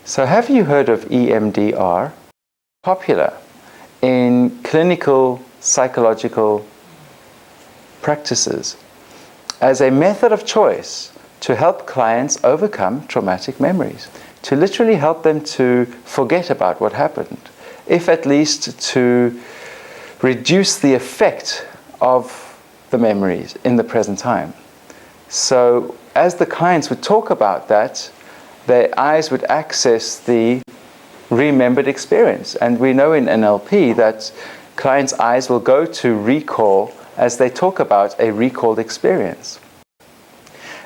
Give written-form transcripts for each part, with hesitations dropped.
So have you heard of EMDR? Popular in clinical psychological practices as a method of choice to help clients overcome traumatic memories, to literally help them to forget about what happened, if at least to reduce the effect of the memories in the present time. So as the clients would talk about that, their eyes would access the remembered experience. And we know in NLP that clients' eyes will go to recall as they talk about a recalled experience.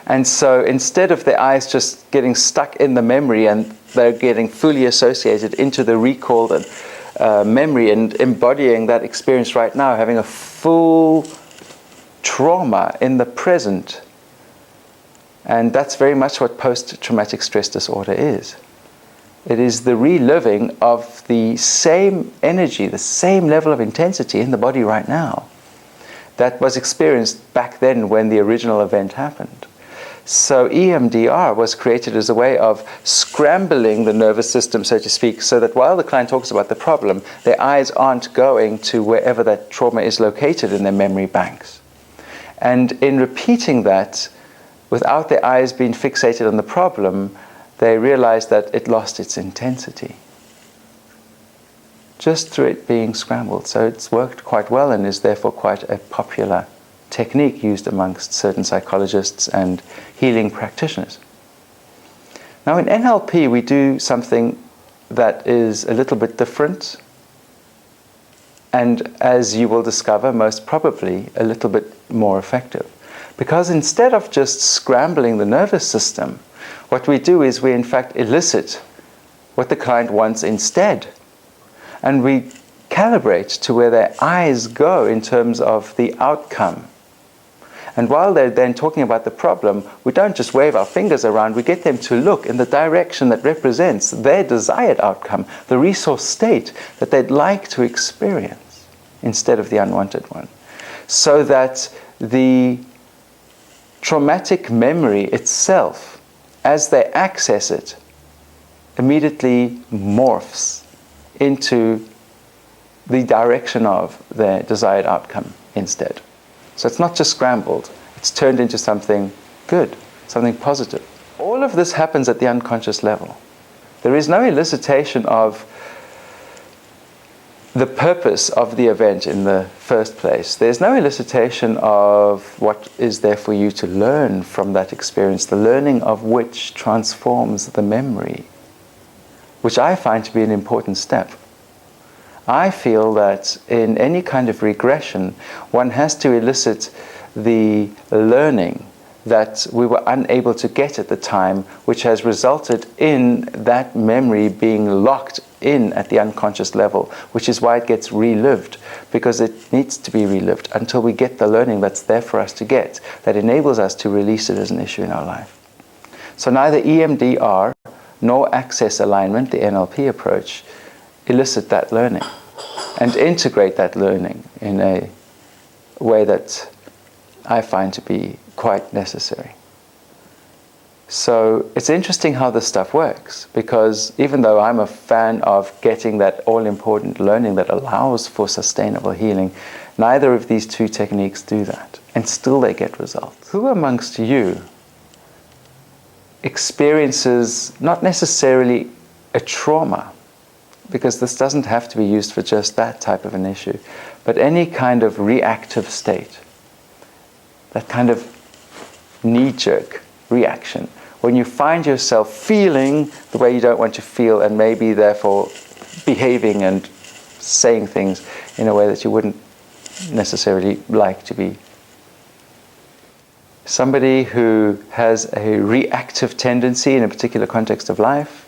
And so instead of their eyes just getting stuck in the memory and they're getting fully associated into the recalled memory and embodying that experience right now, having a full trauma in the present. And that's very much what post-traumatic stress disorder is. It is the reliving of the same energy, the same level of intensity in the body right now that was experienced back then when the original event happened. So EMDR was created as a way of scrambling the nervous system, so to speak, so that while the client talks about the problem, their eyes aren't going to wherever that trauma is located in their memory banks. And in repeating that, without their eyes being fixated on the problem, they realize that it lost its intensity just through it being scrambled. So it's worked quite well and is therefore quite a popular technique used amongst certain psychologists and healing practitioners. Now in NLP we do something that is a little bit different and, as you will discover, most probably a little bit more effective. Because instead of just scrambling the nervous system, what we do is we in fact elicit what the client wants instead. And we calibrate to where their eyes go in terms of the outcome. And while they're then talking about the problem, we don't just wave our fingers around, we get them to look in the direction that represents their desired outcome, the resource state that they'd like to experience, instead of the unwanted one. So that the traumatic memory itself, as they access it, immediately morphs into the direction of their desired outcome instead. So it's not just scrambled, it's turned into something good, something positive. All of this happens at the unconscious level. There is no elicitation of the purpose of the event in the first place. There's no elicitation of what is there for you to learn from that experience, the learning of which transforms the memory, which I find to be an important step. I feel that in any kind of regression, one has to elicit the learning that we were unable to get at the time, which has resulted in that memory being locked in at the unconscious level, which is why it gets relived, because it needs to be relived until we get the learning that's there for us to get, that enables us to release it as an issue in our life. So neither EMDR nor access alignment, the NLP approach, elicit that learning and integrate that learning in a way that I find to be quite necessary. So it's interesting how this stuff works, because even though I'm a fan of getting that all-important learning that allows for sustainable healing, neither of these two techniques do that, and still they get results. Who amongst you experiences not necessarily a trauma, because this doesn't have to be used for just that type of an issue, but any kind of reactive state, that kind of knee-jerk reaction, when you find yourself feeling the way you don't want to feel and maybe therefore behaving and saying things in a way that you wouldn't necessarily like to be. Somebody who has a reactive tendency in a particular context of life,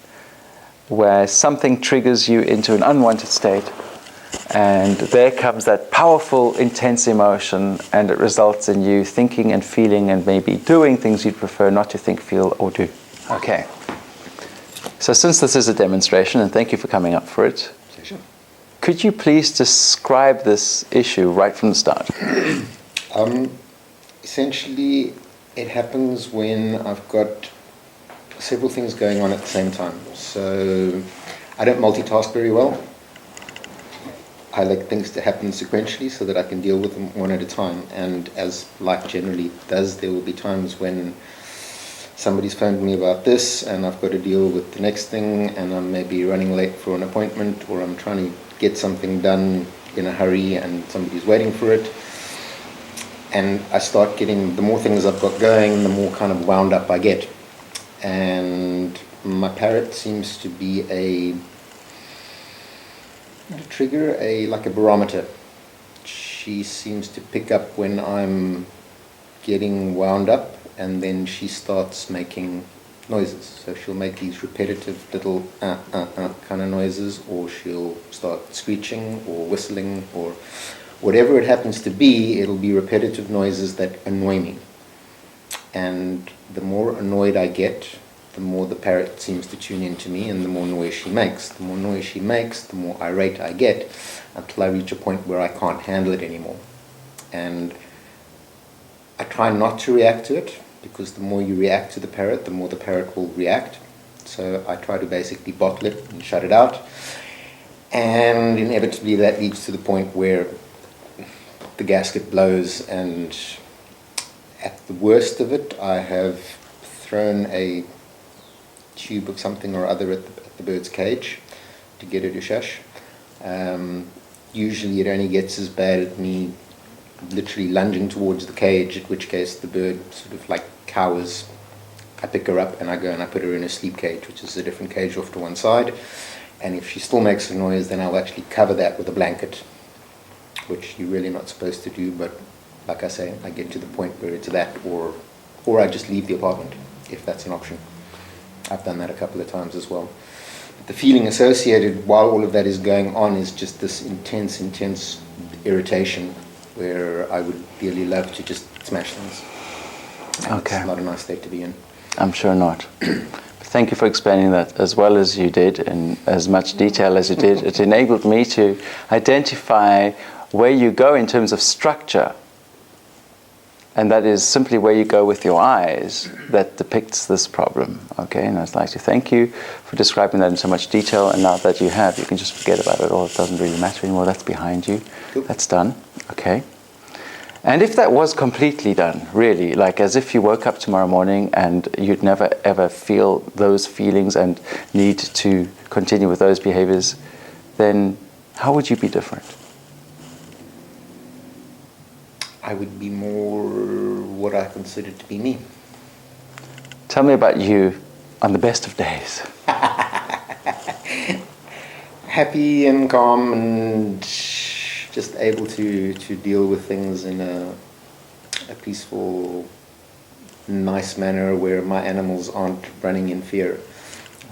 where something triggers you into an unwanted state, and there comes that powerful, intense emotion, and it results in you thinking and feeling and maybe doing things you'd prefer not to think, feel, or do. Okay. So since this is a demonstration, and thank you for coming up for it, Sure. could you please describe this issue right from the start? Essentially, it happens when I've got several things going on at the same time. So I don't multitask very well. I like things to happen sequentially so that I can deal with them one at a time. And as life generally does, there will be times when somebody's phoned me about this and I've got to deal with the next thing, and I'm maybe running late for an appointment, or I'm trying to get something done in a hurry and somebody's waiting for it. And I start getting, the more things I've got going, the more kind of wound up I get. And my parrot seems to be a trigger, like a barometer. She seems to pick up when I'm getting wound up, and then she starts making noises. So she'll make these repetitive little kind of noises, or she'll start screeching or whistling, or whatever it happens to be. It'll be repetitive noises that annoy me. And the more annoyed I get, the more the parrot seems to tune into me, and the more noise she makes. The more noise she makes, the more irate I get, until I reach a point where I can't handle it anymore. And I try not to react to it, because the more you react to the parrot, the more the parrot will react. So I try to basically bottle it and shut it out. And inevitably that leads to the point where the gasket blows, and at the worst of it, I have thrown a tube of something or other at the bird's cage to get her to shush. Usually it only gets as bad as me literally lunging towards the cage, at which case the bird sort of like cowers. I pick her up and I go and I put her in a sleep cage, which is a different cage off to one side. And if she still makes a noise, then I'll actually cover that with a blanket, which you're really not supposed to do, but like I say, I get to the point where it's that, or I just leave the apartment, if that's an option. I've done that a couple of times as well. But the feeling associated while all of that is going on is just this intense irritation, where I would really love to just smash things. And Okay. It's not a nice state to be in. I'm sure not. Thank you for explaining that as well as you did, in as much detail as you did. It enabled me to identify where you go in terms of structure. And that is simply where you go with your eyes that depicts this problem. Okay, and I'd like to thank you for describing that in so much detail. And now that you have, you can just forget about it all. It doesn't really matter anymore. That's behind you. Cool. That's done. Okay. And if that was completely done, really, like as if you woke up tomorrow morning and you'd never ever feel those feelings and need to continue with those behaviors, then how would you be different? I would be more what I consider to be me. Tell me about you on the best of days. Happy and calm and just able to deal with things in a peaceful, nice manner where my animals aren't running in fear.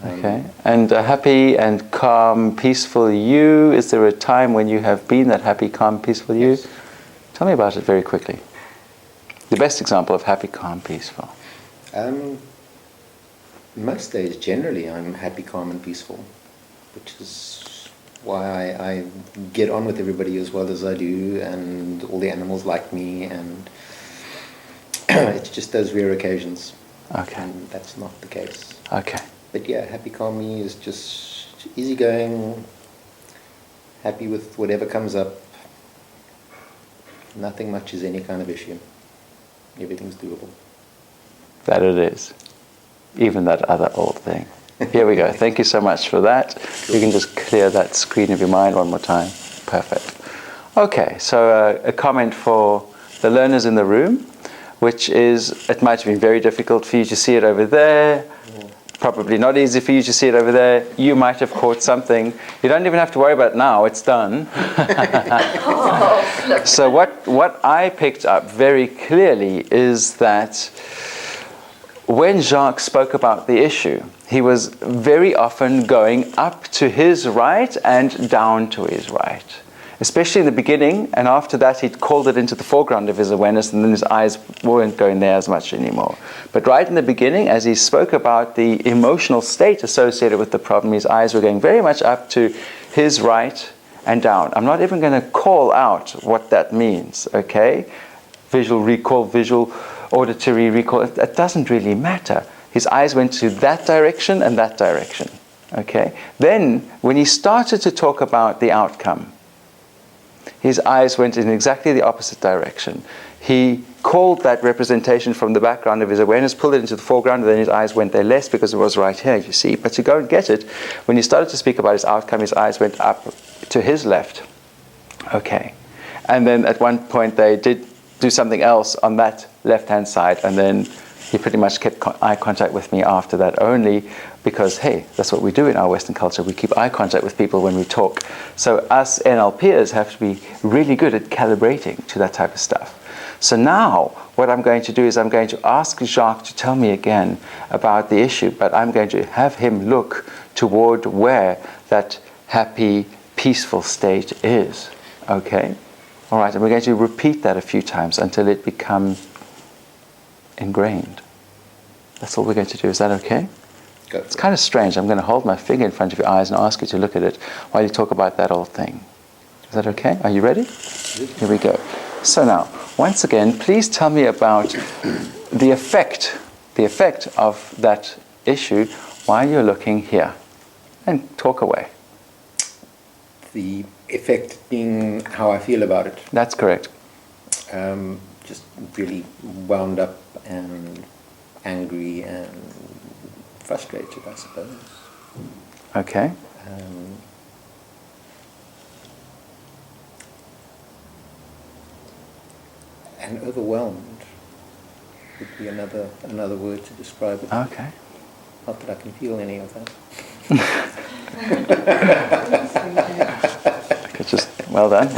Okay. And a happy and calm, peaceful you, is there a time when you have been that happy, calm, peaceful you? Yes. Tell me about it very quickly. The best example of happy, calm, peaceful. Most days, generally, I'm happy, calm, and peaceful, which is why I get on with everybody as well as I do, and all the animals like me, and it's just those rare occasions. Okay. And that's not the case. Okay. But yeah, happy, calm me is just easygoing, happy with whatever comes up. Nothing much is any kind of issue. Everything's doable. That it is. Even that other old thing. Here we go. Thank you so much for that. Cool. You can just clear that screen of your mind one more time. Perfect. Okay, so a comment for the learners in the room, which is, it might have been very difficult for you to see it over there. Probably not easy for you to see it over there. You might have caught something. You don't even have to worry about it now. It's done. So what I picked up very clearly is that when Jacques spoke about the issue, he was very often going up to his right and down to his right. Especially in the beginning, and after that he'd called it into the foreground of his awareness, and then his eyes weren't going there as much anymore. But right in the beginning, as he spoke about the emotional state associated with the problem, his eyes were going very much up to his right and down. I'm not even going to call out what that means, okay? Visual recall, visual auditory recall, it doesn't really matter. his eyes went to that direction and that direction. Okay? Then, when he started to talk about the outcome, his eyes went in exactly the opposite direction. He called that representation from the background of his awareness, pulled it into the foreground, and then his eyes went there less because it was right here, you see. But to go and get it, when he started to speak about his outcome, his eyes went up to his left. Okay. And then at one point they did do something else on that left-hand side, and then he pretty much kept eye contact with me after that, only because, hey, that's what we do in our Western culture. We keep eye contact with people when we talk. So us NLPers have to be really good at calibrating to that type of stuff. So now what I'm going to do is I'm going to ask Jacques to tell me again about the issue, but I'm going to have him look toward where that happy, peaceful state is. Okay? All right, and we're going to repeat that a few times until it becomes ingrained. That's all we're going to do. Is that okay? Good. It's kind of strange. I'm going to hold my finger in front of your eyes and ask you to look at it while you talk about that old thing. Is that okay? Are you ready? Here we go. So now, once again, please tell me about the effect of that issue while you're looking here. And talk away. The effect being how I feel about it. That's correct. Just really wound up and angry and frustrated, I suppose. Okay. And overwhelmed would be another word to describe it. Okay. Not that I can feel any of that. Well done.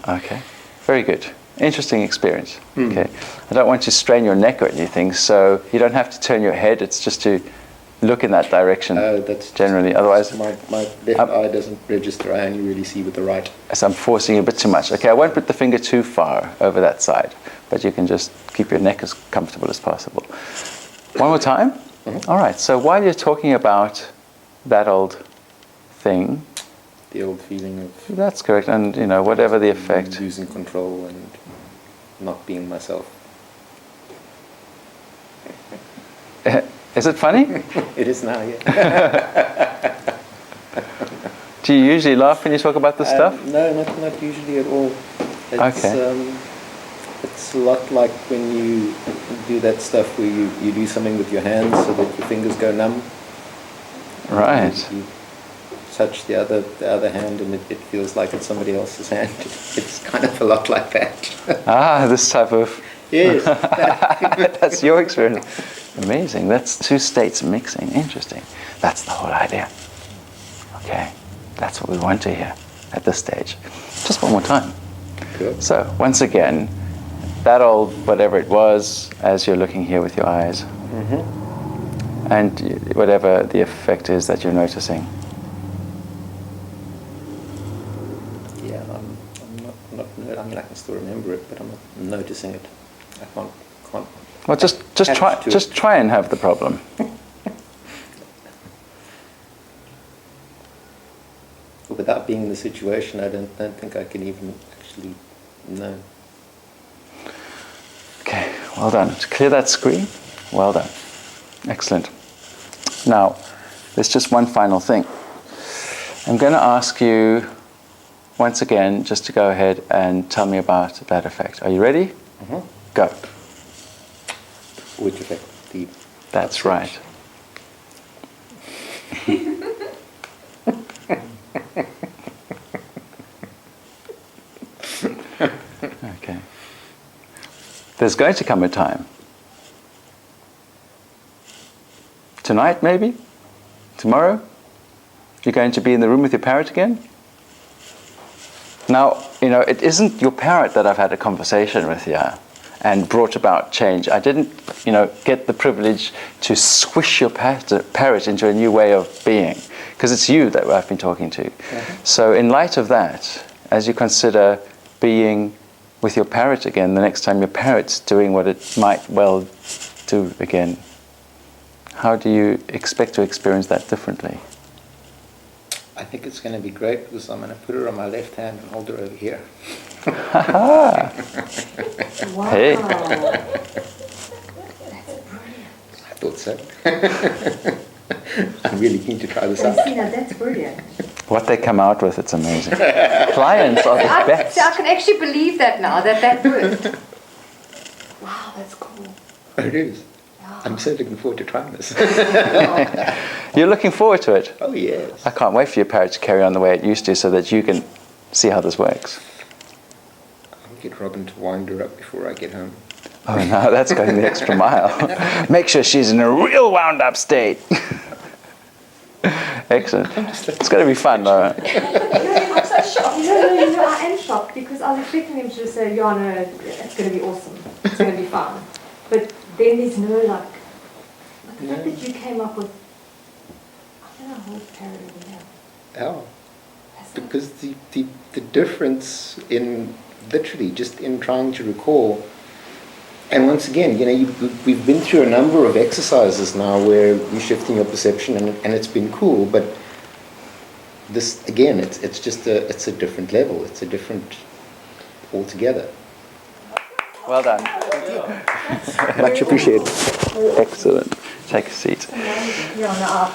Okay, very good. Interesting experience. Okay, I don't want to strain your neck or anything, so you don't have to turn your head. It's just to look in that direction. That's generally. Otherwise, my left eye doesn't register. I only really see with the right. So I'm forcing you a bit too much. Okay, I won't put the finger too far over that side, but you can just keep your neck as comfortable as possible. One more time. Mm-hmm. All right. So while you're talking about that old thing. The old feeling of... That's correct, and whatever the effect. Losing control and not being myself. Is it funny? It is now, yeah. Do you usually laugh when you talk about this stuff? No, not usually at all. Okay. It's a lot like when you do that stuff where you do something with your hands so that your fingers go numb. Right. You touch the other hand and it feels like it's somebody else's hand. It's kind of a lot like that. This type of... Yes. That's your experience. Amazing. That's two states mixing. Interesting. That's the whole idea. Okay. That's what we want to hear at this stage. Just one more time. Good. So, once again, that old whatever it was, as you're looking here with your eyes, and whatever the effect is that you're noticing. Yeah, I'm not. I mean, I can still remember it, but I'm not noticing it. I can't. Well, just try and have the problem. Without being in the situation, I don't think I can even actually know. Okay, well done. To clear that screen, well done. Excellent. Now, there's just one final thing. I'm going to ask you once again just to go ahead and tell me about that effect. Are you ready? Mm-hmm. Go. Which effect? That's right. Okay. There's going to come a time. Tonight, maybe? Tomorrow? You're going to be in the room with your parrot again? Now, it isn't your parrot that I've had a conversation with here and brought about change. I didn't, get the privilege to squish your parrot into a new way of being, because it's you that I've been talking to. Mm-hmm. So in light of that, as you consider being with your parrot again, the next time your parrot's doing what it might well do again, how do you expect to experience that differently? I think it's going to be great because I'm going to put her on my left hand and hold her over here. Wow. Hey. That's episode. I'm really keen to try this out. See, now that's brilliant. What they come out with, it's amazing. Clients are the best. I can actually believe that now, that worked. Wow, that's cool. It is. I'm so looking forward to trying this. You're looking forward to it? Oh, yes. I can't wait for your parrot to carry on the way it used to so that you can see how this works. I'll get Robin to wind her up before I get home. Oh no, that's going the extra mile. Make sure she's in a real wound up state. Excellent. It's going to be fun though. I'm so shocked. No, I am shocked because I was expecting him to just say, yeah, no, it's going to be awesome. It's going to be fun. But then there's no like the fact that you came up with, I don't know how much parody we have. Oh. Because the difference in, literally, just in trying to recall. And once again, we've been through a number of exercises now where you're shifting your perception, and it's been cool. But this, again, it's just a different level. It's a different altogether. Well done. Much appreciated. Excellent. Take a seat. Yeah, no,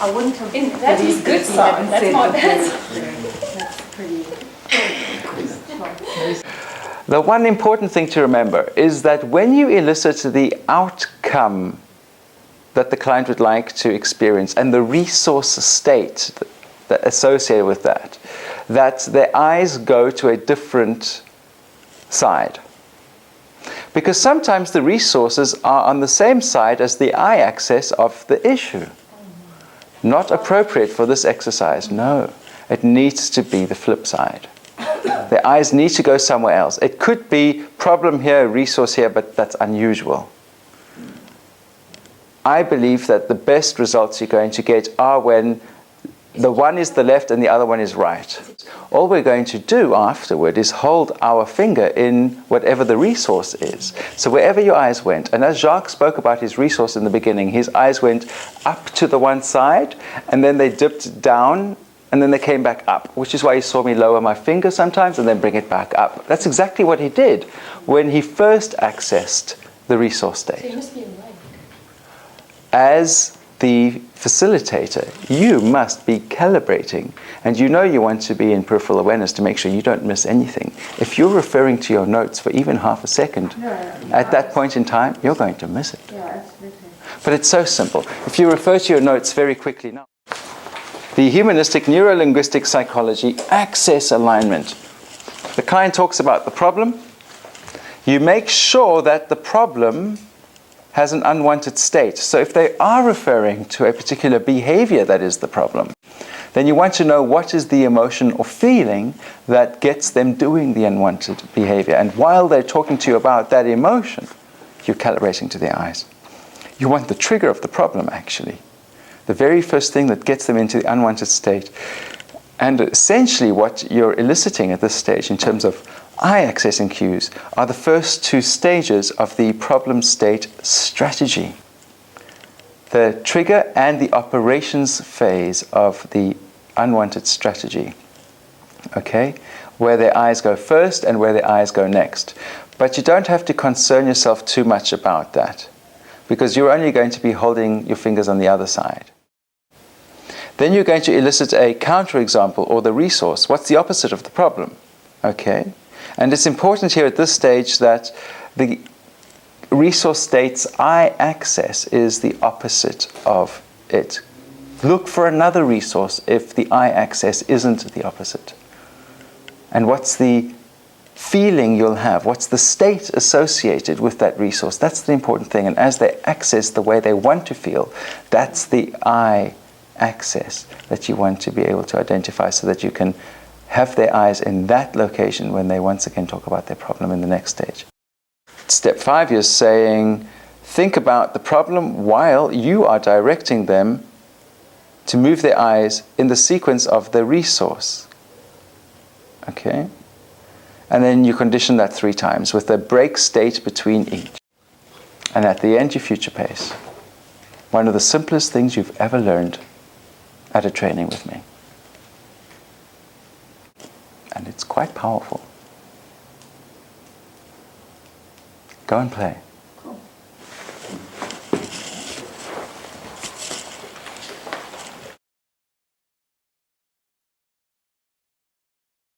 I wouldn't have. That is good sign. That's not bad. That's pretty. The one important thing to remember is that when you elicit the outcome that the client would like to experience and the resource state that associated with that their eyes go to a different side. Because sometimes the resources are on the same side as the eye axis of the issue. Not appropriate for this exercise. No, it needs to be the flip side. The eyes need to go somewhere else. It could be problem here, resource here, but that's unusual. I believe that the best results you're going to get are when the one is the left and the other one is right. All we're going to do afterward is hold our finger in whatever the resource is. So wherever your eyes went, and as Jacques spoke about his resource in the beginning, his eyes went up to the one side, and then they dipped down, and then they came back up, which is why you saw me lower my finger sometimes and then bring it back up. That's exactly what he did when he first accessed the resource state. So you must be awake. As the facilitator, you must be calibrating, and you know you want to be in peripheral awareness to make sure you don't miss anything. If you're referring to your notes for even half a second, at that point in time, you're going to miss it. Yeah, absolutely. But it's so simple. If you refer to your notes very quickly now, the humanistic neuro-linguistic psychology access alignment. The client talks about the problem. You make sure that the problem has an unwanted state. So if they are referring to a particular behavior that is the problem, then you want to know what is the emotion or feeling that gets them doing the unwanted behavior. And while they're talking to you about that emotion, you're calibrating to their eyes. You want the trigger of the problem, actually. The very first thing that gets them into the unwanted state. And essentially what you're eliciting at this stage in terms of eye accessing cues are the first two stages of the problem state strategy. The trigger and the operations phase of the unwanted strategy. Okay? Where their eyes go first and where their eyes go next. But you don't have to concern yourself too much about that, because you're only going to be holding your fingers on the other side. Then you're going to elicit a counterexample or the resource. What's the opposite of the problem? Okay? And it's important here at this stage that the resource state's eye access is the opposite of it. Look for another resource if the eye access isn't the opposite. And what's the feeling you'll have? What's the state associated with that resource? That's the important thing. And as they access the way they want to feel, that's the eye access that you want to be able to identify so that you can have their eyes in that location when they once again talk about their problem in the next stage. Step 5 is saying, think about the problem while you are directing them to move their eyes in the sequence of the resource. Okay? And then you condition that 3 times with a break state between each. And at the end, you future pace. One of the simplest things you've ever learned at a training with me. And it's quite powerful. Go and play.